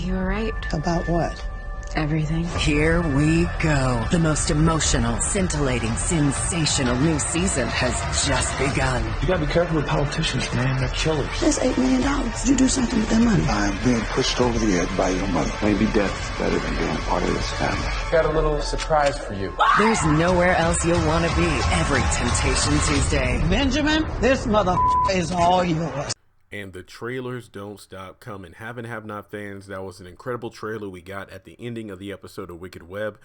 You were right. About what? Everything. Here we go. The most emotional, scintillating, sensational new season has just begun. You gotta be careful with politicians, man. They're killers. That's $8 million. You do something with that money. I'm being pushed over the edge by your mother. Maybe death's better than being part of this family. Got a little surprise for you. There's nowhere else you'll want to be every Temptation Tuesday. Benjamin, this mother is all yours. And the trailers don't stop coming. Have and have not fans, that was an incredible trailer we got at the ending of the episode of Wicked Web,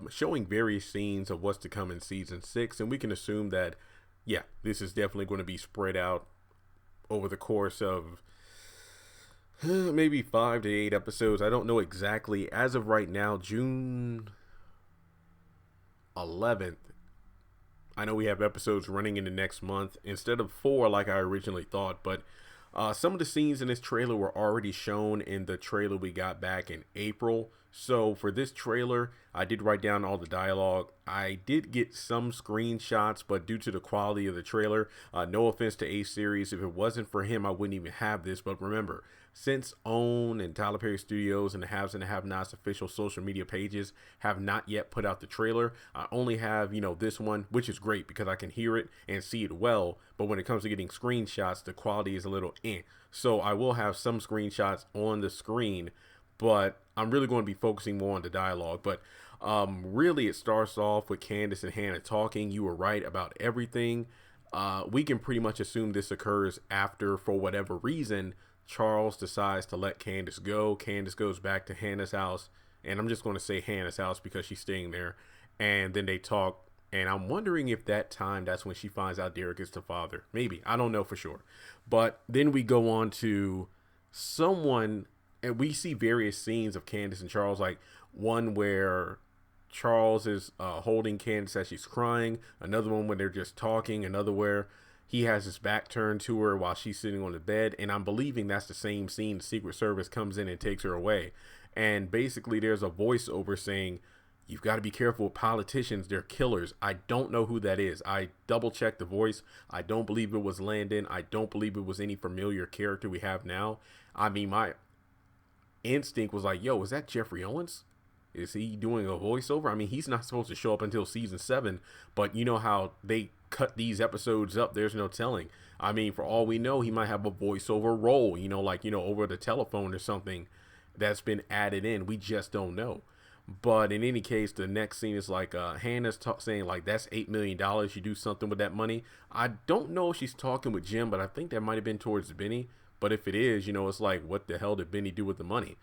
showing various scenes of what's to come in season 6. And we can assume that, yeah, this is definitely going to be spread out over the course of maybe 5 to 8 episodes. I don't know exactly. As of right now, June 11th, I know we have episodes running into next month instead of 4 like I originally thought, but some of the scenes in this trailer were already shown in the trailer we got back in April. So for this trailer, I did write down all the dialogue. I did get some screenshots, but due to the quality of the trailer, no offense to A-Series, if it wasn't for him, I wouldn't even have this. But remember, since OWN and Tyler Perry Studios and the Haves and the Have-Nots official social media pages have not yet put out the trailer, I only have, this one, which is great because I can hear it and see it well. But when it comes to getting screenshots, the quality is a little So I will have some screenshots on the screen, but I'm really going to be focusing more on the dialogue. But really, it starts off with Candace and Hannah talking. You were right about everything. We can pretty much assume this occurs after, for whatever reason, Charles decides to let Candace go. Candace goes back to Hannah's house, and I'm just going to say Hannah's house because she's staying there. And then they talk, and I'm wondering if that's when she finds out Derek is the father. Maybe. I don't know for sure. But then we go on to someone, and we see various scenes of Candace and Charles, like one where Charles is holding Candace as she's crying, another one where they're just talking, another where he has his back turned to her while she's sitting on the bed. And I'm believing that's the same scene. The Secret Service comes in and takes her away. And basically there's a voiceover saying, you've got to be careful with politicians. They're killers. I don't know who that is. I double checked the voice. I don't believe it was Landon. I don't believe it was any familiar character we have now. I mean, my instinct was like, yo, is that Jeffrey Owens? Is he doing a voiceover? I mean, he's not supposed to show up until season 7, but you know how they cut these episodes up. There's no telling. I mean, for all we know, he might have a voiceover role, over the telephone or something that's been added in. We just don't know. But in any case, the next scene is like Hannah's saying like, that's $8 million. You do something with that money. I don't know if she's talking with Jim, but I think that might have been towards Benny. But if it is, it's like, what the hell did Benny do with the money?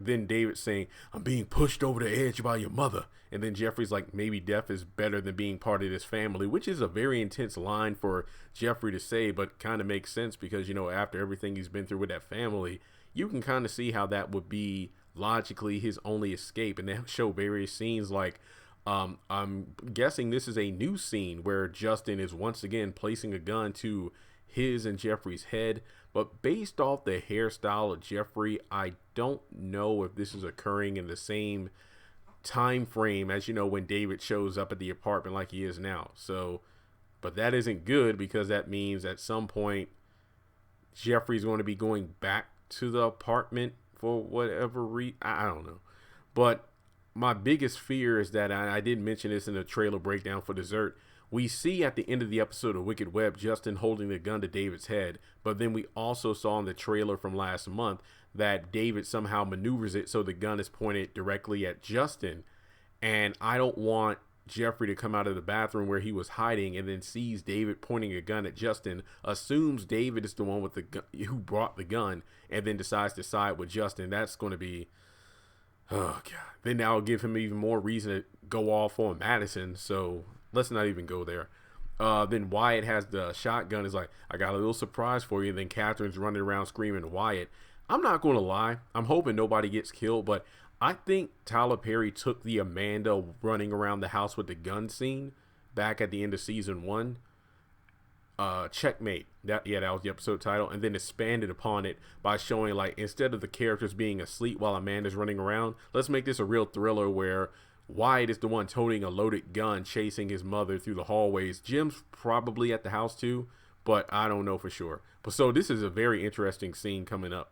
Then David's saying, I'm being pushed over the edge by your mother. And then Jeffrey's like, maybe death is better than being part of this family, which is a very intense line for Jeffrey to say, but kind of makes sense because, after everything he's been through with that family, you can kind of see how that would be logically his only escape. And they show various scenes like, I'm guessing this is a new scene where Justin is once again placing a gun to his and Jeffrey's head. But based off the hairstyle of Jeffrey, I don't know if this is occurring in the same time frame as, when David shows up at the apartment like he is now. So, but that isn't good because that means at some point Jeffrey's going to be going back to the apartment for whatever reason. I don't know. But my biggest fear is that, I did mention this in the trailer breakdown for dessert, we see at the end of the episode of Wicked Web, Justin holding the gun to David's head. But then we also saw in the trailer from last month that David somehow maneuvers it so the gun is pointed directly at Justin. And I don't want Jeffrey to come out of the bathroom where he was hiding and then sees David pointing a gun at Justin, assumes David is the one with the gun, who brought the gun, and then decides to side with Justin. That's going to be, oh God. Then that'll give him even more reason to go off on Madison. So let's not even go there. Then Wyatt has the shotgun. Is like, I got a little surprise for you. And then Catherine's running around screaming Wyatt. I'm not going to lie. I'm hoping nobody gets killed, but I think Tyler Perry took the Amanda running around the house with the gun scene back at the end of season 1. Checkmate. That was the episode title, and then expanded upon it by showing, like, instead of the characters being asleep while Amanda's running around, let's make this a real thriller where Wyatt is the one toting a loaded gun chasing his mother through the hallways. Jim's probably at the house too, but I don't know for sure. But so this is a very interesting scene coming up.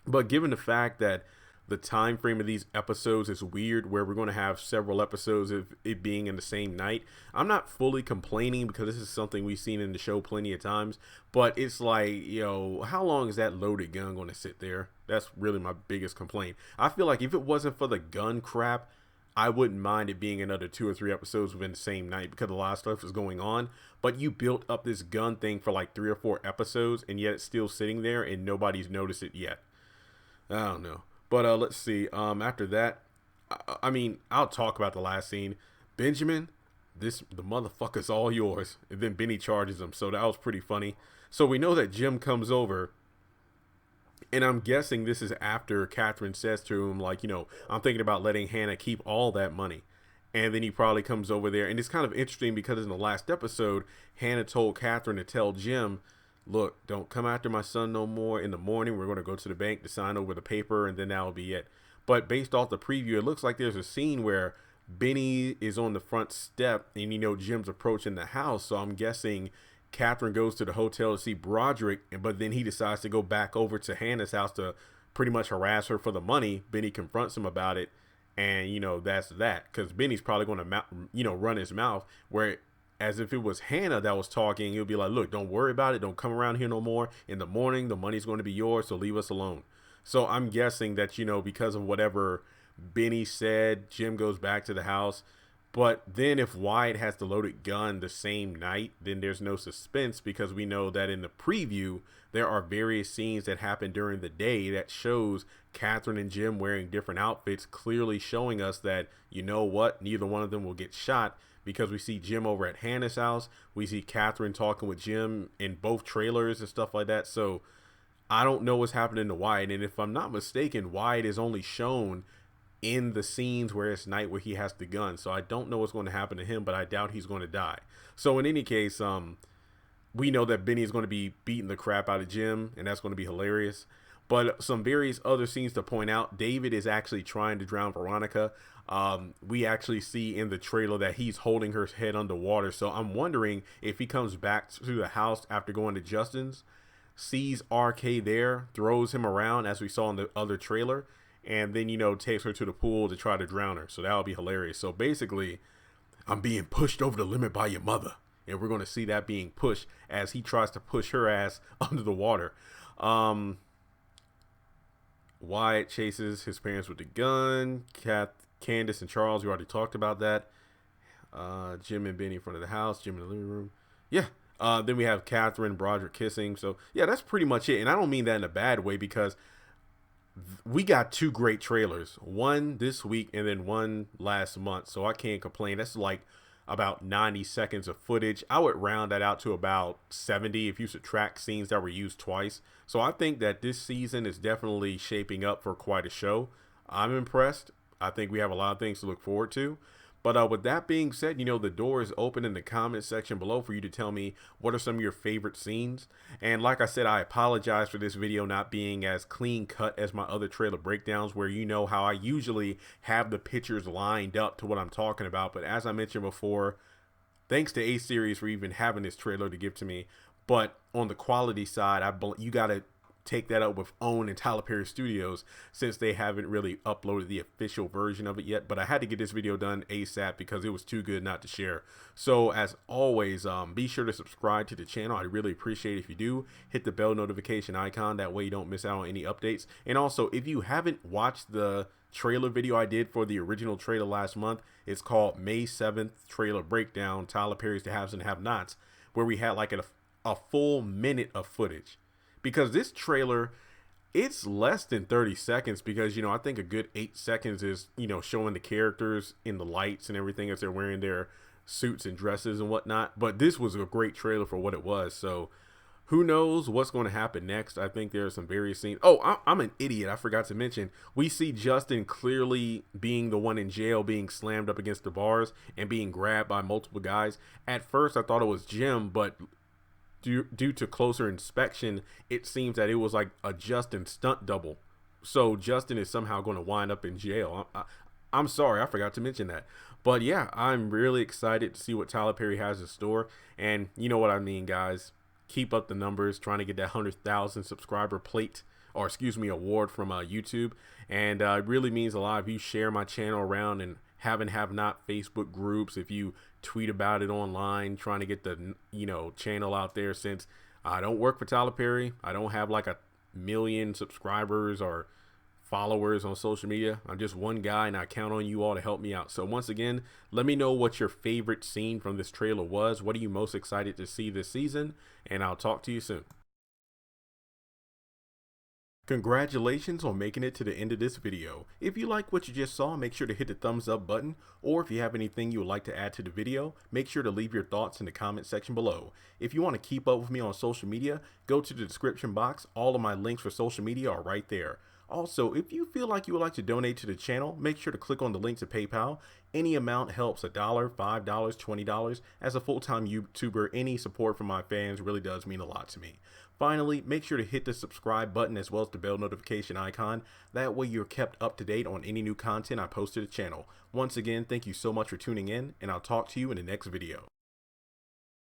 But given the fact that the time frame of these episodes is weird, where we're going to have several episodes of it being in the same night, I'm not fully complaining because this is something we've seen in the show plenty of times. But it's like, how long is that loaded gun going to sit there? That's really my biggest complaint. I feel like if it wasn't for the gun crap, I wouldn't mind it being another 2 or 3 episodes within the same night because a lot of stuff is going on. But you built up this gun thing for like 3 or 4 episodes, and yet it's still sitting there and nobody's noticed it yet. I don't know. But let's see. After that, I mean, I'll talk about the last scene. Benjamin, the motherfucker's all yours. And then Benny charges him. So that was pretty funny. So we know that Jim comes over. And I'm guessing this is after Catherine says to him, like, I'm thinking about letting Hannah keep all that money. And then he probably comes over there. And it's kind of interesting because in the last episode, Hannah told Catherine to tell Jim, look, don't come after my son no more. In the morning, we're going to go to the bank to sign over the paper, and then that'll be it. But based off the preview, it looks like there's a scene where Benny is on the front step, and Jim's approaching the house. So I'm guessing Catherine goes to the hotel to see Broderick, but then he decides to go back over to Hannah's house to pretty much harass her for the money. Benny confronts him about it, and that's that. Because Benny's probably going to run his mouth, where as if it was Hannah that was talking, he'll be like, look, don't worry about it. Don't come around here no more. In the morning, the money's going to be yours, so leave us alone. So I'm guessing that, because of whatever Benny said, Jim goes back to the house. But then if Wyatt has the loaded gun the same night, then there's no suspense because we know that in the preview, there are various scenes that happen during the day that shows Catherine and Jim wearing different outfits, clearly showing us that, neither one of them will get shot. Because we see Jim over at Hannah's house. We see Catherine talking with Jim in both trailers and stuff like that. So I don't know what's happening to Wyatt. And if I'm not mistaken, Wyatt is only shown in the scenes where it's night where he has the gun. So I don't know what's going to happen to him, but I doubt he's going to die. So in any case, we know that Benny is going to be beating the crap out of Jim, and that's going to be hilarious. But some various other scenes to point out. David is actually trying to drown Veronica. We actually see in the trailer that he's holding her head underwater. So I'm wondering if he comes back to the house after going to Justin's, sees RK there, throws him around as we saw in the other trailer, and then, takes her to the pool to try to drown her. So that would be hilarious. So basically, I'm being pushed over the limit by your mother. And we're going to see that being pushed as he tries to push her ass under the water. Wyatt chases his parents with the gun. Candace and Charles, we already talked about that. Jim and Benny in front of the house. Jim in the living room. Yeah. Then we have Catherine and Broderick kissing. So, yeah, that's pretty much it. And I don't mean that in a bad way because we got 2 great trailers. One this week and then one last month. So I can't complain. That's like about 90 seconds of footage. I would round that out to about 70 if you subtract scenes that were used twice. So I think that this season is definitely shaping up for quite a show. I'm impressed. I think we have a lot of things to look forward to. But with that being said, the door is open in the comment section below for you to tell me what are some of your favorite scenes. And like I said, I apologize for this video not being as clean cut as my other trailer breakdowns, where how I usually have the pictures lined up to what I'm talking about. But as I mentioned before, thanks to A-Series for even having this trailer to give to me. But on the quality side, you got to take that up with OWN and Tyler Perry Studios, since they haven't really uploaded the official version of it yet. But I had to get this video done ASAP because it was too good not to share. So as always, be sure to subscribe to the channel. I really appreciate it if you do. Hit the bell notification icon, that way you don't miss out on any updates. And also, if you haven't watched the trailer video I did for the original trailer last month, it's called May 7th Trailer Breakdown, Tyler Perry's The Haves and Have-Nots, where we had like a full minute of footage. Because this trailer, it's less than 30 seconds because, I think a good 8 seconds is, showing the characters in the lights and everything as they're wearing their suits and dresses and whatnot. But this was a great trailer for what it was. So who knows what's going to happen next. I think there are some various scenes. Oh, I'm an idiot. I forgot to mention, we see Justin clearly being the one in jail, being slammed up against the bars and being grabbed by multiple guys. At first, I thought it was Jim, but due to closer inspection, it seems that it was like a Justin stunt double. So Justin is somehow going to wind up in jail. I'm sorry, I forgot to mention that. But yeah, I'm really excited to see what Tyler Perry has in store. And you know what I mean, guys. Keep up the numbers, trying to get that 100,000 subscriber plate. or excuse me, award from YouTube. And it really means a lot if you share my channel around and have not Facebook groups, if you tweet about it online, trying to get the, channel out there, since I don't work for Tyler Perry. I don't have like 1 million subscribers or followers on social media. I'm just one guy, and I count on you all to help me out. So once again, let me know what your favorite scene from this trailer was. What are you most excited to see this season? And I'll talk to you soon. Congratulations on making it to the end of this video. If you like what you just saw, make sure to hit the thumbs up button, or if you have anything you would like to add to the video, make sure to leave your thoughts in the comment section below. If you want to keep up with me on social media, go to the description box. All of my links for social media are right there. Also, if you feel like you would like to donate to the channel, make sure to click on the link to PayPal. Any amount helps. $1, $5, $20. As a full-time YouTuber, any support from my fans really does mean a lot to me. Finally, make sure to hit the subscribe button as well as the bell notification icon. That way you're kept up to date on any new content I post to the channel. Once again, thank you so much for tuning in, and I'll talk to you in the next video.